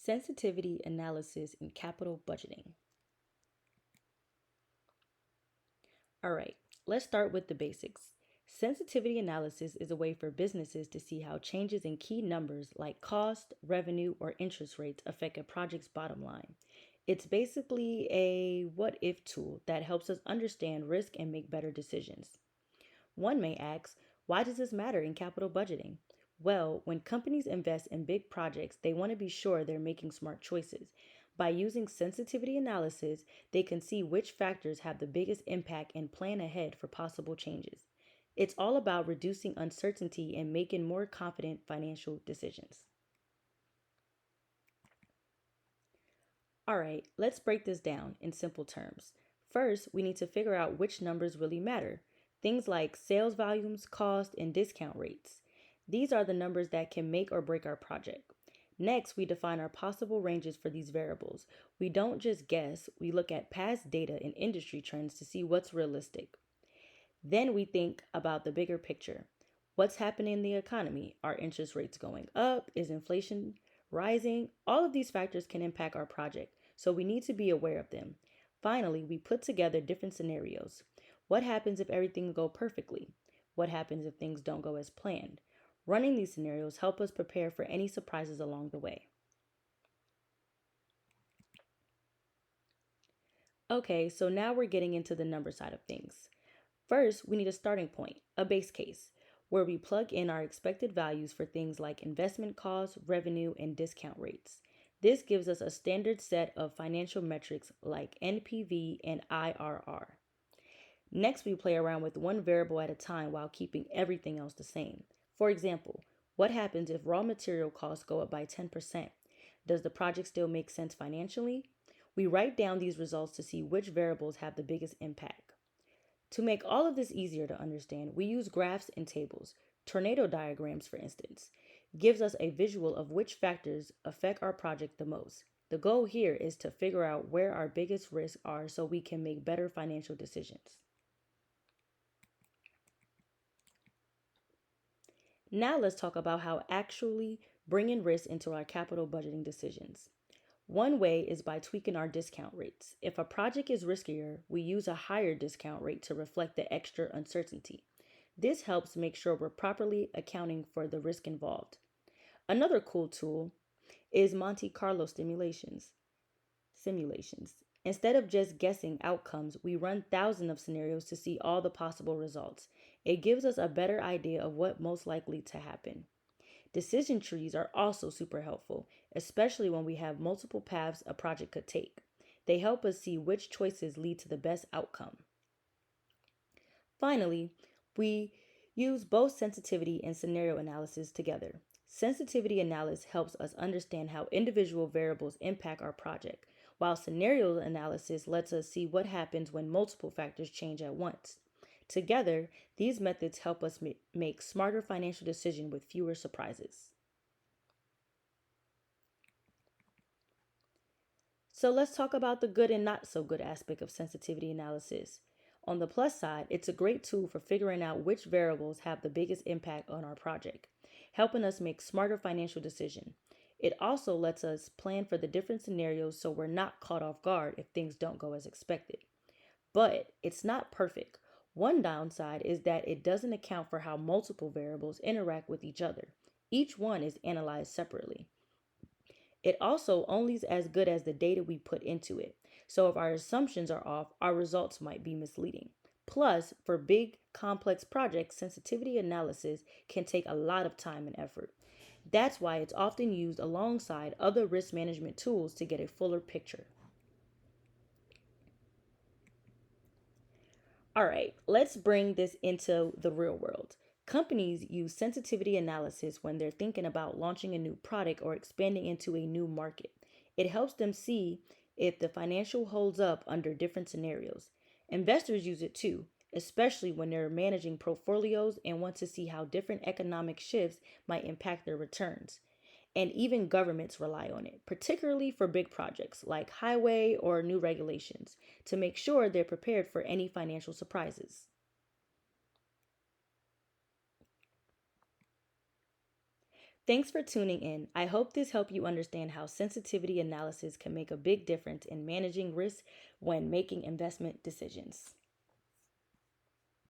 Sensitivity analysis in capital budgeting. All right, let's start with the basics. Sensitivity analysis is a way for businesses to see how changes in key numbers like cost, revenue, or interest rates affect a project's bottom line. It's basically a what if tool that helps us understand risk and make better decisions. One may ask, why does this matter in capital budgeting? Well, when companies invest in big projects, they want to be sure they're making smart choices. By using sensitivity analysis, they can see which factors have the biggest impact and plan ahead for possible changes. It's all about reducing uncertainty and making more confident financial decisions. All right, let's break this down in simple terms. First, we need to figure out which numbers really matter. Things like sales volumes, cost, and discount rates. These are the numbers that can make or break our project. Next, we define our possible ranges for these variables. We don't just guess, we look at past data and industry trends to see what's realistic. Then we think about the bigger picture. What's happening in the economy? Are interest rates going up? Is inflation rising? All of these factors can impact our project, so we need to be aware of them. Finally, we put together different scenarios. What happens if everything goes perfectly? What happens if things don't go as planned? Running these scenarios help us prepare for any surprises along the way. Okay, so now we're getting into the number side of things. First, we need a starting point, a base case, where we plug in our expected values for things like investment costs, revenue, and discount rates. This gives us a standard set of financial metrics like NPV and IRR. Next, we play around with one variable at a time while keeping everything else the same. For example, what happens if raw material costs go up by 10%? Does the project still make sense financially? We write down these results to see which variables have the biggest impact. To make all of this easier to understand, we use graphs and tables. Tornado diagrams, for instance, gives us a visual of which factors affect our project the most. The goal here is to figure out where our biggest risks are so we can make better financial decisions. Now let's talk about how actually bringing risk into our capital budgeting decisions. One way is by tweaking our discount rates. If a project is riskier, we use a higher discount rate to reflect the extra uncertainty. This helps make sure we're properly accounting for the risk involved. Another cool tool is Monte Carlo simulations. Instead of just guessing outcomes, we run thousands of scenarios to see all the possible results. It gives us a better idea of what most likely to happen. Decision trees are also super helpful, especially when we have multiple paths a project could take. They help us see which choices lead to the best outcome. Finally, we use both sensitivity and scenario analysis together. Sensitivity analysis helps us understand how individual variables impact our project, while scenario analysis lets us see what happens when multiple factors change at once. Together, these methods help us make smarter financial decisions with fewer surprises. So let's talk about the good and not so good aspect of sensitivity analysis. On the plus side, it's a great tool for figuring out which variables have the biggest impact on our project, helping us make smarter financial decisions. It also lets us plan for the different scenarios so we're not caught off guard if things don't go as expected. But it's not perfect. One downside is that it doesn't account for how multiple variables interact with each other. Each one is analyzed separately. It also only is as good as the data we put into it. So if our assumptions are off, our results might be misleading. Plus, for big, complex projects, sensitivity analysis can take a lot of time and effort. That's why it's often used alongside other risk management tools to get a fuller picture. All right, let's bring this into the real world. Companies use sensitivity analysis when they're thinking about launching a new product or expanding into a new market. It helps them see if the financial holds up under different scenarios. Investors use it too, especially when they're managing portfolios and want to see how different economic shifts might impact their returns. And even governments rely on it, particularly for big projects like highway or new regulations, to make sure they're prepared for any financial surprises. Thanks for tuning in. I hope this helped you understand how sensitivity analysis can make a big difference in managing risk when making investment decisions.